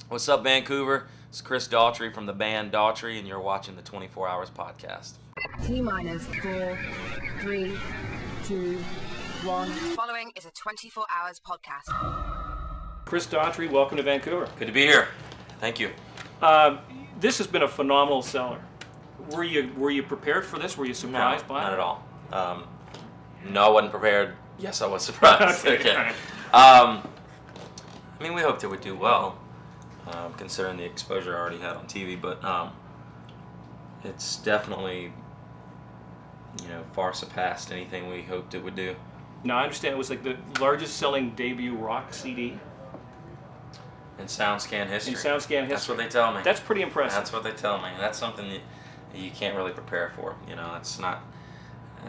What's up, Vancouver? It's Chris Daughtry from the band Daughtry, and you're watching the 24 Hours Podcast. T-minus 4, 3, 2, 1. Following is a 24 Hours Podcast. Chris Daughtry, welcome to Vancouver. Good to be here. Thank you. This has been a phenomenal seller. Were you prepared for this? Were you surprised by it? Not at all. No, I wasn't prepared. Yes, I was surprised. Okay. I mean, we hoped it would do well, considering the exposure I already had on TV, but it's definitely, far surpassed anything we hoped it would do. Now, I understand it was like the largest selling debut rock CD In SoundScan history. in SoundScan history. That's what they tell me. That's pretty impressive. That's what they tell me. That's something that you can't really prepare for.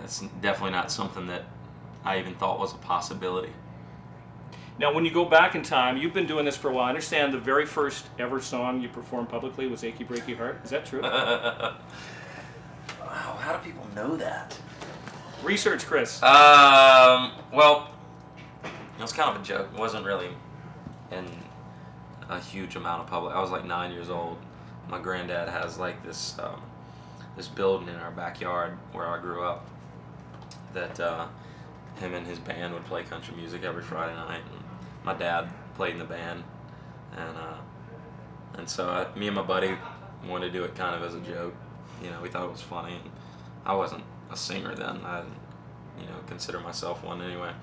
It's definitely not something that I even thought was a possibility. Now, when you go back in time, you've been doing this for a while. I understand the very first ever song you performed publicly was Achy Breaky Heart. Is that true? Wow, how do people know that? Research, Chris. Well, it was kind of a joke. It wasn't really in a huge amount of public. I was like 9 years old. My granddad has like this building in our backyard where I grew up that him and his band would play country music every Friday night. And my dad played in the band, and so me and my buddy wanted to do it kind of as a joke. We thought it was funny. And I wasn't a singer then. I didn't, consider myself one anyway.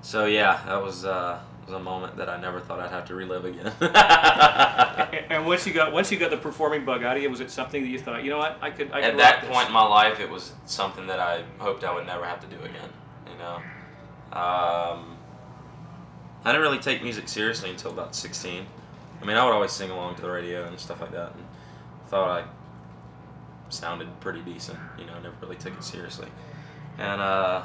So yeah, that was a moment that I never thought I'd have to relive again. And once you got the performing bug out of you, was it something that you thought, I could At that point in my life, it was something that I hoped I would never have to do again. I didn't really take music seriously until about 16. I mean, I would always sing along to the radio and stuff like that, and thought I sounded pretty decent. I never really took it seriously. And I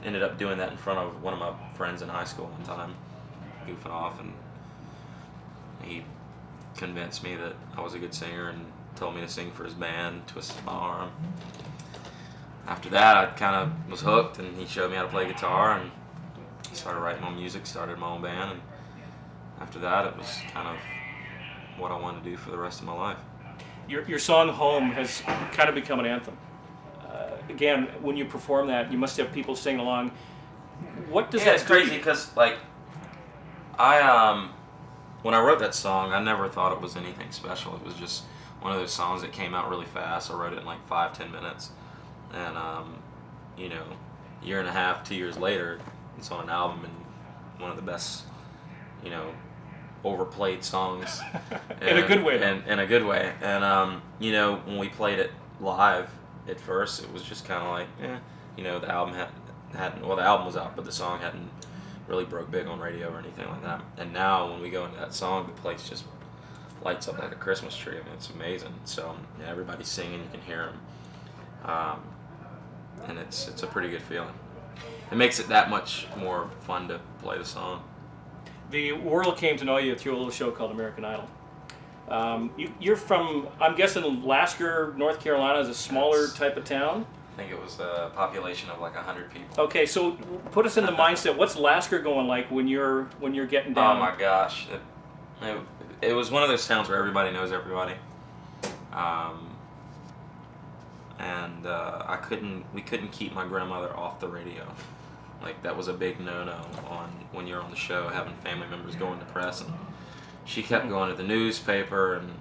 ended up doing that in front of one of my friends in high school one time, goofing off, and he convinced me that I was a good singer and told me to sing for his band, twisted my arm. After that, I kind of was hooked, and he showed me how to play guitar, and started writing my music, started my own band, and after that, it was kind of what I wanted to do for the rest of my life. Your song Home has kind of become an anthem. Again, when you perform that, you must have people singing along. What does that do? It's crazy because, when I wrote that song, I never thought it was anything special. It was just one of those songs that came out really fast. I wrote it in like 5-10 minutes. And, year and a half, 2 years later, it's on an album and one of the best, overplayed songs. In a good way. In a good way. And, when we played it live at first, it was just kind of like, the album the album was out, but the song hadn't really broke big on radio or anything like that. And now when we go into that song, the place just lights up like a Christmas tree. I mean, it's amazing. So everybody's singing, you can hear them. And it's a pretty good feeling. It makes it that much more fun to play the song. The world came to know you through a little show called American Idol. You're from, I'm guessing, Lasker, North Carolina is a smaller type of town? I think it was a population of like 100 people. Okay, so put us in the mindset. What's Lasker going like when you're getting down? Oh my gosh, it was one of those towns where everybody knows everybody. And we couldn't keep my grandmother off the radio. Like, that was a big no-no when you're on the show, having family members going to press. And she kept going to the newspaper and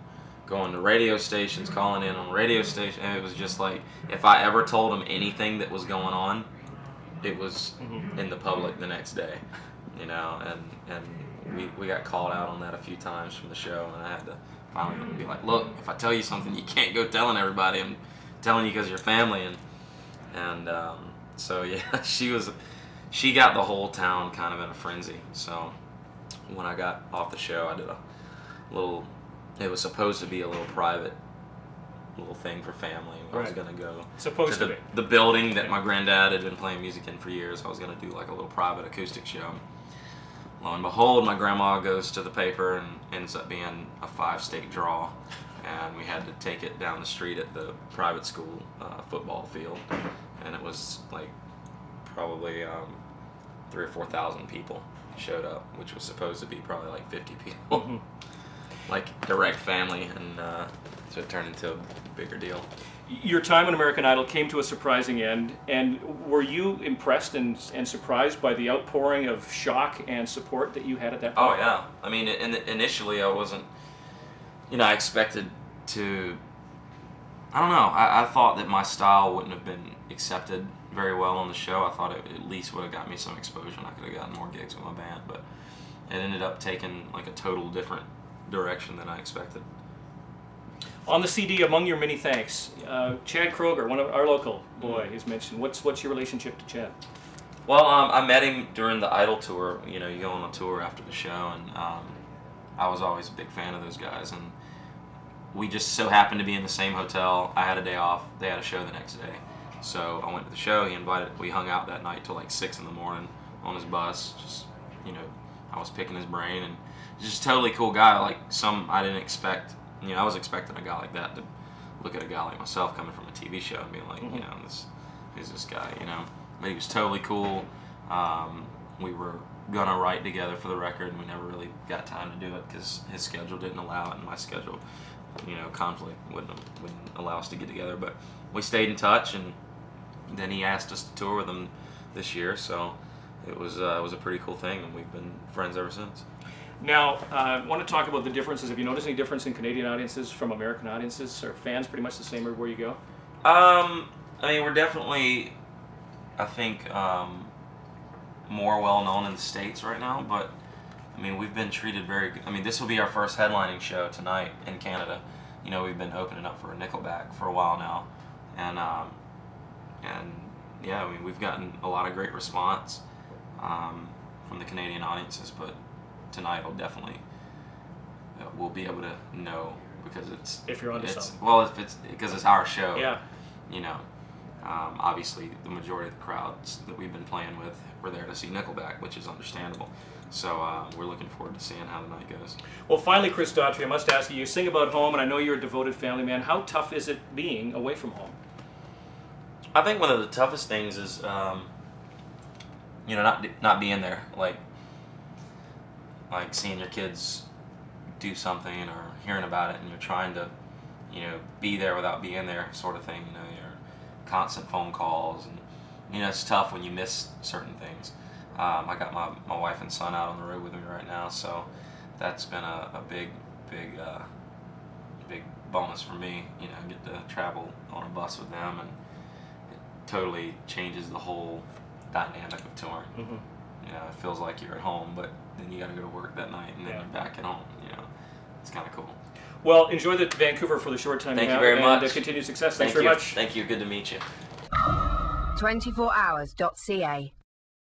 going to radio stations, calling in on radio stations. And it was just like, if I ever told them anything that was going on, it was in the public the next day, and we got called out on that a few times from the show, and I had to finally be like, look, if I tell you something, you can't go telling everybody. I'm telling you because you're family. And so yeah, she got the whole town kind of in a frenzy. So when I got off the show, I did a little, it was supposed to be a little private little thing for family. I was going to go to the building that my granddad had been playing music in for years. I was going to do like a little private acoustic show. Lo and behold, my grandma goes to the paper and ends up being a 5-state draw. And we had to take it down the street at the private school football field. And it was like probably 3,000 or 4,000 people. showed up, which was supposed to be probably like 50 people, like direct family, and so it turned into a bigger deal. Your time on American Idol came to a surprising end, and were you impressed and surprised by the outpouring of shock and support that you had at that point? Oh yeah, I mean, initially I wasn't, I expected to, I don't know, I thought that my style wouldn't have been accepted very well on the show. I thought it at least would have got me some exposure and I could have gotten more gigs with my band, but it ended up taking like a total different direction than I expected. On the CD, among your many thanks, Chad Kroger, one of our local boy, is mentioned. What's your relationship to Chad? Well, I met him during the Idol tour. You go on a tour after the show, and I was always a big fan of those guys, and we just so happened to be in the same hotel. I had a day off. They had a show the next day. So I went to the show. We hung out that night till like 6 in the morning on his bus. Just, I was picking his brain, and just a totally cool guy. Like I didn't expect. I was expecting a guy like that to look at a guy like myself coming from a TV show and being like, who's this guy, But he was totally cool. We were gonna write together for the record, and we never really got time to do it because his schedule didn't allow it, and my schedule, conflict wouldn't allow us to get together. But we stayed in touch, and then he asked us to tour with him this year, so it was a pretty cool thing, and we've been friends ever since. Now, I want to talk about the differences. Have you noticed any difference in Canadian audiences from American audiences? Are fans pretty much the same everywhere you go? I mean, we're definitely, I think, more well-known in the States right now, but, I mean, we've been treated very good. I mean, this will be our first headlining show tonight in Canada. We've been opening up for Nickelback for a while now, and yeah, I mean, we've gotten a lot of great response from the Canadian audiences, but tonight we'll be able to know because it's if you're onto something. Well, if it's because it's our show. Yeah. Obviously the majority of the crowds that we've been playing with were there to see Nickelback, which is understandable. So we're looking forward to seeing how the night goes. Well, finally, Chris Daughtry, I must ask you. You sing about home, and I know you're a devoted family man. How tough is it being away from home? I think one of the toughest things is, not being there. Like seeing your kids do something or hearing about it, and you're trying to, be there without being there, sort of thing. Your constant phone calls, and it's tough when you miss certain things. I got my wife and son out on the road with me right now, so that's been a big bonus for me. I get to travel on a bus with them, and it totally changes the whole dynamic of touring. It feels like you're at home, but then you got to go to work that night, and then you're back at home. It's kind of cool. Well, enjoy the Vancouver for the short time Thank you very much. And continued success. Thanks very much. Thank you. Good to meet you. 24hours.ca